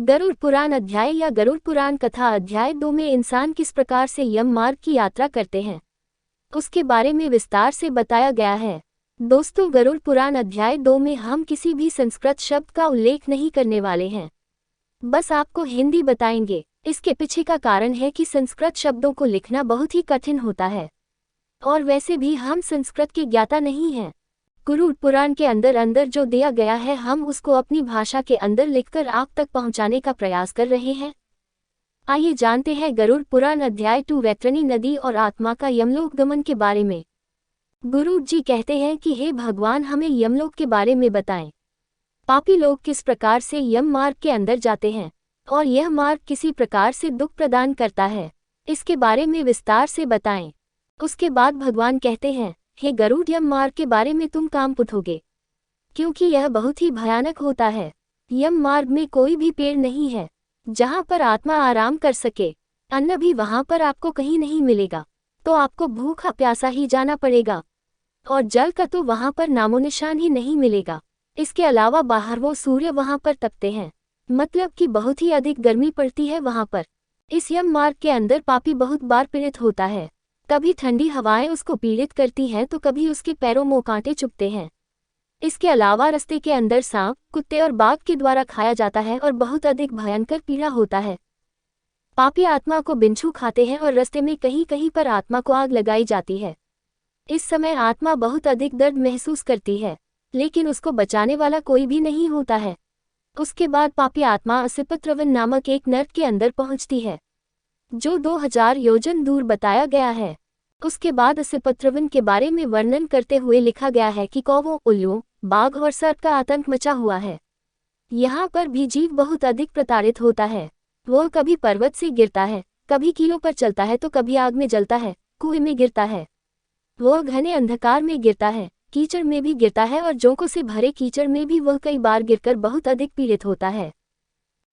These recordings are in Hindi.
गरुड़ पुराण अध्याय या गरुड़ पुराण कथा अध्याय 2 में इंसान किस प्रकार से यम मार्ग की यात्रा करते हैं उसके बारे में विस्तार से बताया गया है। दोस्तों, गरुड़ पुराण अध्याय 2 में हम किसी भी संस्कृत शब्द का उल्लेख नहीं करने वाले हैं, बस आपको हिंदी बताएंगे। इसके पीछे का कारण है कि संस्कृत शब्दों को लिखना बहुत ही कठिन होता है और वैसे भी हम संस्कृत के ज्ञाता नहीं हैं। गरुड़ पुराण के अंदर जो दिया गया है हम उसको अपनी भाषा के अंदर लिखकर आप तक पहुंचाने का प्रयास कर रहे हैं। आइए जानते हैं गरुड़ पुराण अध्याय 2 वैतरणी नदी और आत्मा का यमलोक गमन के बारे में। गुरु जी कहते हैं कि हे भगवान, हमें यमलोक के बारे में बताएं। पापी लोग किस प्रकार से यम मार्ग के अंदर जाते हैं और यह मार्ग किसी प्रकार से दुख प्रदान करता है, इसके बारे में विस्तार से बताएं। उसके बाद भगवान कहते हैं, हे गरुड़, यम मार्ग के बारे में तुम काम पुटोगे, क्योंकि यह बहुत ही भयानक होता है। यम मार्ग में कोई भी पेड़ नहीं है जहां पर आत्मा आराम कर सके, अन्न भी वहां पर आपको कहीं नहीं मिलेगा, तो आपको भूखा प्यासा ही जाना पड़ेगा और जल का तो वहां पर नामोनिशान ही नहीं मिलेगा। इसके अलावा बाहर वो सूर्य वहां पर तपते हैं, मतलब कि बहुत ही अधिक गर्मी पड़ती है वहां पर। इस यम मार्ग के अंदर पापी बहुत बार पीड़ित होता है, कभी ठंडी हवाएं उसको पीड़ित करती हैं तो कभी उसके पैरों में कांटे चुभते हैं। इसके अलावा रास्ते के अंदर सांप, कुत्ते और बाघ के द्वारा खाया जाता है और बहुत अधिक भयंकर पीड़ा होता है। पापी आत्मा को बिच्छू खाते हैं और रास्ते में कहीं कहीं पर आत्मा को आग लगाई जाती है। इस समय आत्मा बहुत अधिक दर्द महसूस करती है, लेकिन उसको बचाने वाला कोई भी नहीं होता है। उसके बाद पापी आत्मा असिपत्रवन नामक एक नर्क के अंदर पहुंचती है, जो 2000 योजन दूर बताया गया है। उसके बाद असिपत्रवन के बारे में वर्णन करते हुए लिखा गया है कि कौवों, उल्लुओं, बाघ और सर्प का आतंक मचा हुआ है। यहाँ पर भी जीव बहुत अधिक प्रताड़ित होता है। वह कभी पर्वत से गिरता है, कभी कीलों पर चलता है तो कभी आग में जलता है, कुएं में गिरता है, वह घने अंधकार में गिरता है, कीचड़ में भी गिरता है और जोंकों से भरे कीचड़ में भी वह कई बार गिरकर बहुत अधिक पीड़ित होता है।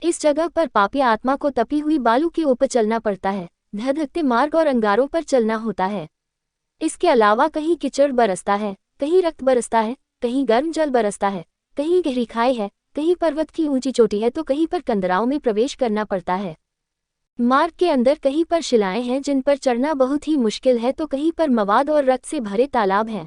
इस जगह पर पापी आत्मा को तपी हुई बालू के ऊपर चलना पड़ता है, धधकते मार्ग और अंगारों पर चलना होता है। इसके अलावा कहीं कीचड़ बरसता है, कहीं रक्त बरसता है, कहीं गर्म जल बरसता है, कहीं गहरी खाई है, कहीं पर्वत की ऊंची चोटी है तो कहीं पर कंदराओं में प्रवेश करना पड़ता है। मार्ग के अंदर कहीं पर शिलाएं हैं जिन पर चढ़ना बहुत ही मुश्किल है तो कहीं पर मवाद और रक्त से भरे तालाब हैं।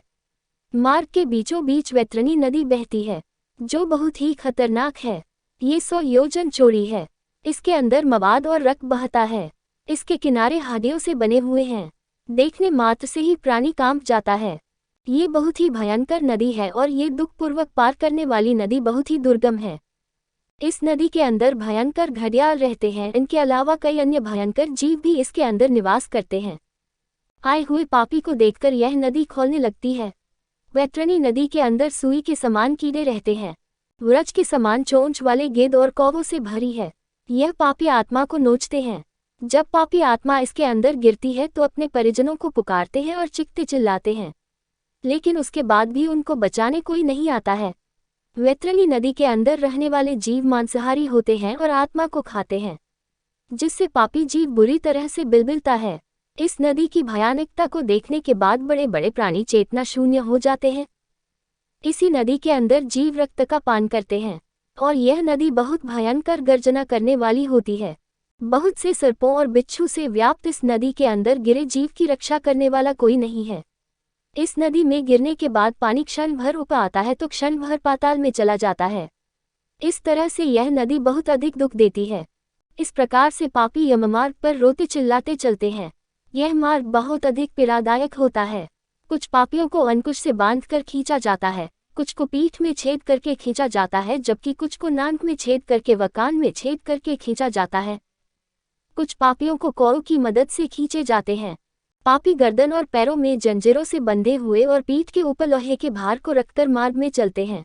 मार्ग के बीचों बीच वैतरणी नदी बहती है, जो बहुत ही खतरनाक है। ये 100 योजन चौड़ी है। इसके अंदर मवाद और रक्त बहता है। इसके किनारे हाडियों से बने हुए हैं, देखने मात्र से ही प्राणी कांप जाता है। ये बहुत ही भयंकर नदी है और ये दुखपूर्वक पार करने वाली नदी बहुत ही दुर्गम है। इस नदी के अंदर भयंकर घड़ियाल रहते हैं। इनके अलावा कई अन्य भयंकर जीव भी इसके अंदर निवास करते हैं। आए हुए पापी को देखकर यह नदी खौलने लगती है। वैतरणी नदी के अंदर सुई के समान कीड़े रहते हैं, वृक्ष के समान चोंच वाले गेंद और कौवों से भरी है। यह पापी आत्मा को नोचते हैं। जब पापी आत्मा इसके अंदर गिरती है तो अपने परिजनों को पुकारते हैं और चीखते चिल्लाते हैं, लेकिन उसके बाद भी उनको बचाने कोई नहीं आता है। वैतरणी नदी के अंदर रहने वाले जीव मांसाहारी होते हैं और आत्मा को खाते हैं, जिससे पापी जीव बुरी तरह से बिलबिलता है। इस नदी की भयानकता को देखने के बाद बड़े बड़े प्राणी चेतना शून्य हो जाते हैं। इसी नदी के अंदर जीव रक्त का पान करते हैं और यह नदी बहुत भयंकर गर्जना करने वाली होती है। बहुत से सर्पों और बिच्छू से व्याप्त इस नदी के अंदर गिरे जीव की रक्षा करने वाला कोई नहीं है। इस नदी में गिरने के बाद पानी क्षण भर ऊपर आता है तो क्षण भर पाताल में चला जाता है। इस तरह से यह नदी बहुत अधिक दुख देती है। इस प्रकार से पापी यममार्ग पर रोते चिल्लाते चलते हैं। यह मार्ग बहुत अधिक पीड़ादायक होता है। कुछ पापियों को अंकुश से बांधकर खींचा जाता है, कुछ को पीठ में छेद करके खींचा जाता है, जबकि कुछ को नाक में छेद करके व कान में छेद करके खींचा जाता है। कुछ पापियों को कौओं की मदद से खींचे जाते हैं। पापी गर्दन और पैरों में जंजीरों से बंधे हुए और पीठ के ऊपर लोहे के भार को रखकर मार्ग में चलते हैं।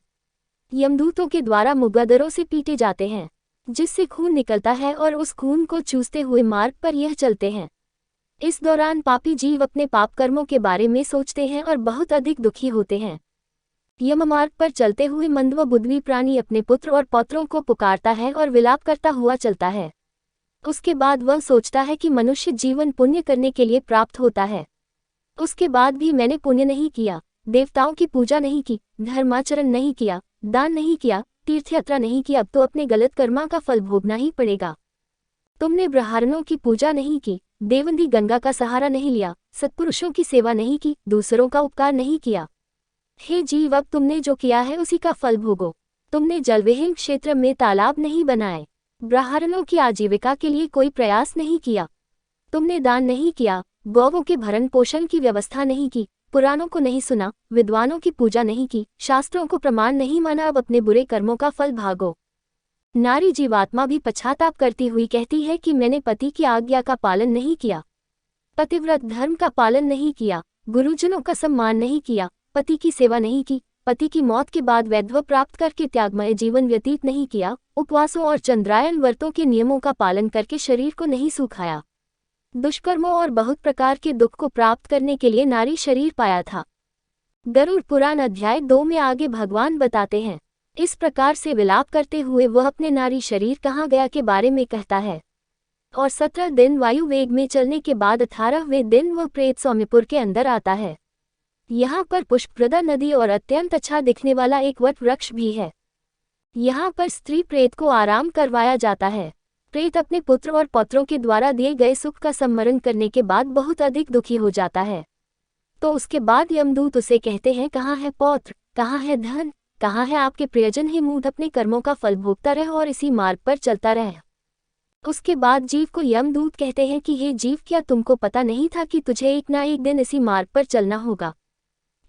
यमदूतों के द्वारा मुगदरों से पीटे जाते हैं, जिससे खून निकलता है और उस खून को चूसते हुए मार्ग पर यह चलते हैं। इस दौरान पापी जीव अपने पाप कर्मों के बारे में सोचते हैं और बहुत अधिक दुखी होते हैं। यममार्ग पर चलते हुए मंद व बुद्धि प्राणी अपने पुत्र और पौत्रों को पुकारता है और विलाप करता हुआ चलता है। उसके बाद वह सोचता है कि मनुष्य जीवन पुण्य करने के लिए प्राप्त होता है। उसके बाद भी मैंने पुण्य नहीं किया, देवताओं की पूजा नहीं की, धर्माचरण नहीं किया, दान नहीं किया, तीर्थ यात्रा नहीं की, अब तो अपने गलत कर्मा का फल भोगना ही पड़ेगा। तुमने ब्राह्मणों की पूजा नहीं की, देवनदी गंगा का सहारा नहीं लिया, सत्पुरुषों की सेवा नहीं की, दूसरों का उपकार नहीं किया। हे जीव, अब तुमने जो किया है उसी का फल भोगो। तुमने जलविहीन क्षेत्र में तालाब नहीं बनाए, ब्राह्मणों की आजीविका के लिए कोई प्रयास नहीं किया, तुमने दान नहीं किया, गौवों के भरण पोषण की व्यवस्था नहीं की, पुराणों को नहीं सुना, विद्वानों की पूजा नहीं की, शास्त्रों को प्रमाण नहीं माना, अब अपने बुरे कर्मों का फल भागो। नारी जीवात्मा भी पश्चाताप करती हुई कहती है कि मैंने पति की आज्ञा का पालन नहीं किया, पतिव्रत धर्म का पालन नहीं किया, गुरुजनों का सम्मान नहीं किया, पति की सेवा नहीं की, पति की मौत के बाद वैधव्य प्राप्त करके त्यागमय जीवन व्यतीत नहीं किया, उपवासों और चंद्रायन व्रतों के नियमों का पालन करके शरीर को नहीं सुखाया, दुष्कर्मों और बहुत प्रकार के दुख को प्राप्त करने के लिए नारी शरीर पाया था। गरुड़ पुराण अध्याय 2 में आगे भगवान बताते हैं। इस प्रकार से विलाप करते हुए वह अपने नारी शरीर कहाँ गया के बारे में कहता है। और 17 दिन वायु वेग में चलने के बाद 18वें दिन वह प्रेत सौम्यपुर के अंदर आता है। यहाँ पर पुष्पप्रदा नदी और अत्यंत अच्छा दिखने वाला एक वट वृक्ष भी है। यहाँ पर स्त्री प्रेत को आराम करवाया जाता है। प्रेत अपने पुत्र और पौत्रों के द्वारा दिए गए सुख का स्मरण करने के बाद बहुत अधिक दुखी हो जाता है। तो उसके बाद यमदूत उसे कहते हैं, कहाँ है पौत्र, कहाँ है धन, कहाँ है आपके प्रियजन, हे मूढ़, अपने कर्मों का फल भोगता रह और इसी मार्ग पर चलता रह। उसके बाद जीव को यमदूत कहते हैं कि हे जीव, क्या तुमको पता नहीं था कि तुझे एक ना एक दिन इसी मार्ग पर चलना होगा?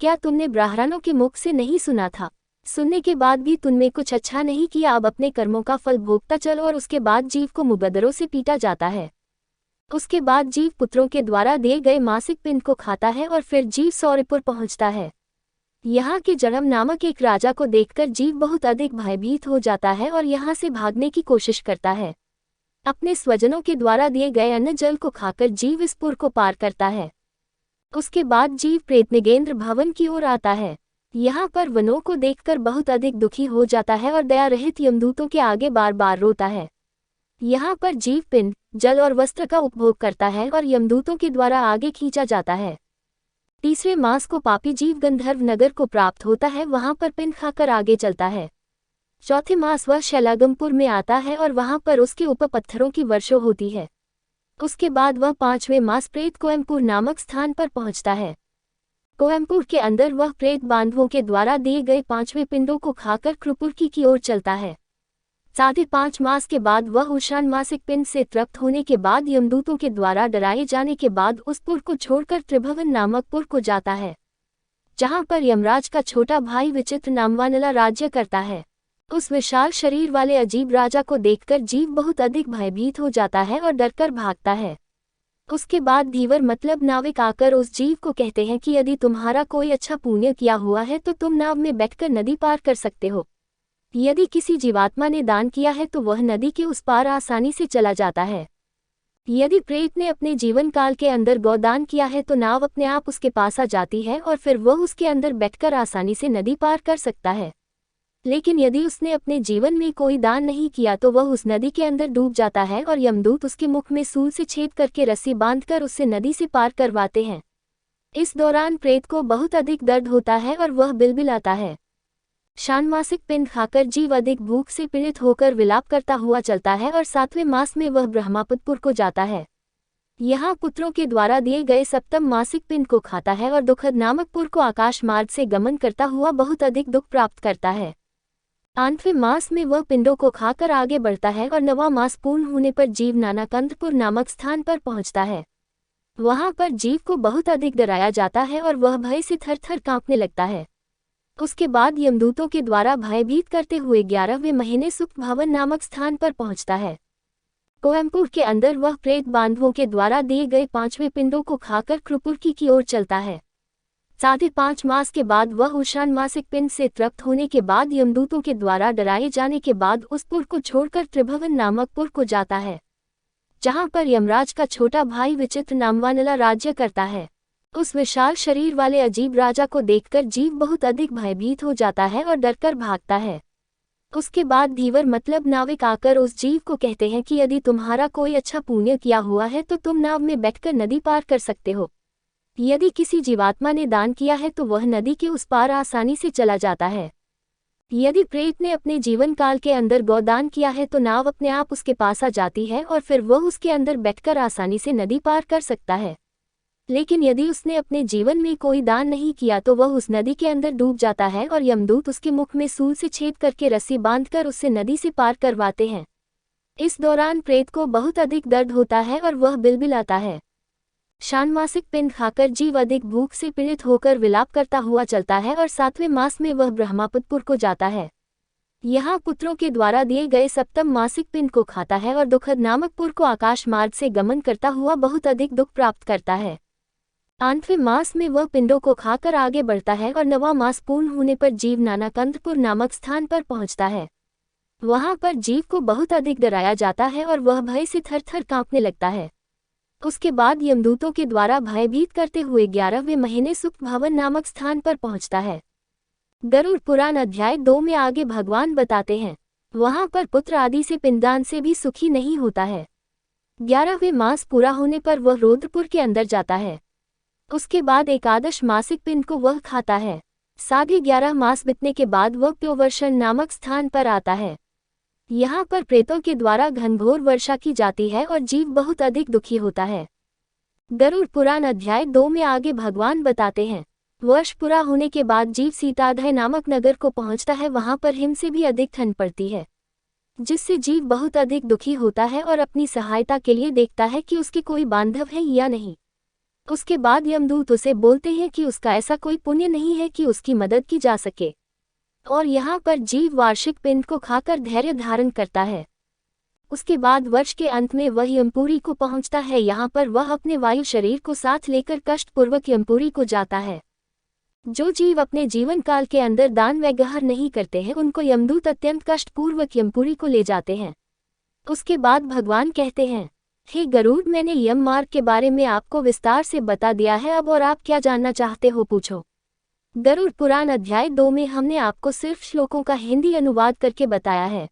क्या तुमने ब्राह्मणों के मुख से नहीं सुना था? सुनने के बाद भी तुमने कुछ अच्छा नहीं किया, अब अपने कर्मों का फल भोगता चल। और उसके बाद जीव को मुकद्दरों से पीटा जाता है। उसके बाद जीव पुत्रों के द्वारा दिए गए मासिक पिंड को खाता है और फिर जीव सौर्यपुर पहुंचता है। यहाँ के जड़म नामक एक राजा को देखकर जीव बहुत अधिक भयभीत हो जाता है और यहाँ से भागने की कोशिश करता है। अपने स्वजनों के द्वारा दिए गए अन्न जल को खाकर जीव इस पुर को पार करता है। उसके बाद जीव प्रेत निगेंद्र भवन की ओर आता है। यहाँ पर वनों को देखकर बहुत अधिक दुखी हो जाता है और दया रहित यमदूतों के आगे बार बार रोता है। यहाँ पर जीव पिंड, जल और वस्त्र का उपभोग करता है और यमदूतों के द्वारा आगे खींचा जाता है। तीसरे मास को पापी जीव गंधर्व नगर को प्राप्त होता है, वहाँ पर पिंड खाकर आगे चलता है। चौथे मास वह शैलागमपुर में आता है और वहाँ पर उसके ऊपर पत्थरों की वर्षा होती है। उसके बाद वह 5वें मास प्रेत कोयम्पुर नामक स्थान पर पहुँचता है। कोयम्पुर के अंदर वह प्रेत बांधवों के द्वारा दिए गए 5वें पिंडों को खाकर कृपुरकी की ओर चलता है। 5.5 मास के बाद वह उषान मासिक पिंड से तृप्त होने के बाद यमदूतों के द्वारा डराए जाने के बाद उस पुर को छोड़कर त्रिभुवन नामक पुर को जाता है, जहाँ पर यमराज का छोटा भाई विचित्र नामवानला राज्य करता है। उस विशाल शरीर वाले अजीब राजा को देखकर जीव बहुत अधिक भयभीत हो जाता है और डरकर भागता है। उसके बाद धीवर मतलब नाविक आकर उस जीव को कहते हैं कि यदि तुम्हारा कोई अच्छा पुण्य किया हुआ है तो तुम नाव में बैठकर नदी पार कर सकते हो। यदि किसी जीवात्मा ने दान किया है तो वह नदी के उस पार आसानी से चला जाता है। यदि प्रेत ने अपने जीवन काल के अंदर गौदान किया है तो नाव अपने आप उसके पास आ जाती है और फिर वह उसके अंदर बैठकर आसानी से नदी पार कर सकता है। लेकिन यदि उसने अपने जीवन में कोई दान नहीं किया तो वह उस नदी के अंदर डूब जाता है और यमदूत उसके मुख में सूल से छेद करके रस्सी बांधकर उससे नदी से पार करवाते हैं। इस दौरान प्रेत को बहुत अधिक दर्द होता है और वह बिलबिलाता है। षाण्मासिक पिंड खाकर जीव अधिक भूख से पीड़ित होकर विलाप करता हुआ चलता है और 7वें मास में वह ब्रह्मापुत्र को जाता है। यहाँ पुत्रों के द्वारा दिए गए 7म मासिक पिंड को खाता है और दुखद नामक पुर को आकाश मार्ग से गमन करता हुआ बहुत अधिक दुख प्राप्त करता है। 8वें मास में वह पिंडों को खाकर आगे बढ़ता है और 9वां मास पूर्ण होने पर जीव नानाकंदपुर नामक स्थान पर पहुंचता है। वहां पर जीव को बहुत अधिक डराया जाता है और वह भय से थर-थर कांपने लगता है। उसके बाद यमदूतों के द्वारा भयभीत करते हुए 11वें महीने सुख भवन नामक स्थान पर पहुंचता है। कोयम्पुर के अंदर वह प्रेत बांधवों के द्वारा दिए गए 5वें पिंडों को खाकर कृपुरकी की ओर चलता है। 5.5 मास के बाद वह उषान मासिक पिंड से तृप्त होने के बाद यमदूतों के द्वारा डराए जाने के बाद उस पुर को छोड़कर त्रिभुवन नामक पुर को जाता है, जहां पर यमराज का छोटा भाई विचित्र नामवानला राज्य करता है। उस विशाल शरीर वाले अजीब राजा को देखकर जीव बहुत अधिक भयभीत हो जाता है और डरकर भागता है। उसके बाद धीवर मतलब नाविक आकर उस जीव को कहते हैं कि यदि तुम्हारा कोई अच्छा पुण्य किया हुआ है तो तुम नाव में बैठकर नदी पार कर सकते हो। यदि किसी जीवात्मा ने दान किया है तो वह नदी के उस पार आसानी से चला जाता है। यदि प्रेत ने अपने जीवन काल के अंदर गोदान किया है तो नाव अपने आप उसके पास आ जाती है और फिर वह उसके अंदर बैठकर आसानी से नदी पार कर सकता है। लेकिन यदि उसने अपने जीवन में कोई दान नहीं किया तो वह उस नदी के अंदर डूब जाता है और यमदूत उसके मुख में सूल से छेद करके रस्सी बांधकर उससे नदी से पार करवाते हैं। इस दौरान प्रेत को बहुत अधिक दर्द होता है और वह बिलबिलाता है। षाण्मासिक पिंड खाकर जीव अधिक भूख से पीड़ित होकर विलाप करता हुआ चलता है और 7वें मास में वह ब्रह्मपुत्र को जाता है। यहाँ पुत्रों के द्वारा दिए गए सप्तम मासिक पिंड को खाता है और दुखद नामक पुर को आकाश मार्ग से गमन करता हुआ बहुत अधिक दुख प्राप्त करता है। 8वें मास में वह पिंडों को खाकर आगे बढ़ता है और 9वां मास पूर्ण होने पर जीव नानाकंदपुर नामक स्थान पर पहुंचता है। वहां पर जीव को बहुत अधिक डराया जाता है और वह भय से थर-थर कांपने लगता है। उसके बाद यमदूतों के द्वारा भयभीत करते हुए 11वें महीने सुख भवन नामक स्थान पर पहुंचता है। गरुड़ पुराण अध्याय 2 में आगे भगवान बताते हैं, वहां पर पुत्र आदि से पिंडदान से भी सुखी नहीं होता है। 11वें मास पूरा होने पर वह रुद्रपुर के अंदर जाता है। उसके बाद एकादश मासिक पिंड को वह खाता है। 11.5 मास बीतने के बाद वह प्योवर्षण नामक स्थान पर आता है। यहाँ पर प्रेतों के द्वारा घनघोर वर्षा की जाती है और जीव बहुत अधिक दुखी होता है। गरुड़ पुराण अध्याय 2 में आगे भगवान बताते हैं, वर्ष पूरा होने के बाद जीव सीताधय नामक नगर को पहुँचता है। वहाँ पर हिम से भी अधिक ठंड पड़ती है, जिससे जीव बहुत अधिक दुखी होता है और अपनी सहायता के लिए देखता है कि उसके कोई बांधव है या नहीं। उसके बाद यमदूत उसे बोलते हैं कि उसका ऐसा कोई पुण्य नहीं है कि उसकी मदद की जा सके, और यहाँ पर जीव वार्षिक पिंड को खाकर धैर्य धारण करता है। उसके बाद वर्ष के अंत में वह यमपुरी को पहुँचता है। यहाँ पर वह अपने वायु शरीर को साथ लेकर कष्टपूर्वक यमपुरी को जाता है। जो जीव अपने जीवन काल के अंदर दान वगैरह नहीं करते हैं उनको यमदूत अत्यंत कष्टपूर्वक यमपुरी को ले जाते हैं। उसके बाद भगवान कहते हैं, हे गरुड़, मैंने यम मार्ग के बारे में आपको विस्तार से बता दिया है, अब और आप क्या जानना चाहते हो पूछो। गरुड़ पुराण अध्याय 2 में हमने आपको सिर्फ श्लोकों का हिंदी अनुवाद करके बताया है।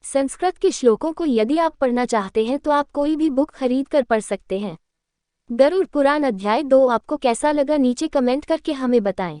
संस्कृत के श्लोकों को यदि आप पढ़ना चाहते हैं तो आप कोई भी बुक खरीद कर पढ़ सकते हैं। गरुड़ पुराण अध्याय 2 आपको कैसा लगा नीचे कमेंट करके हमें बताएं।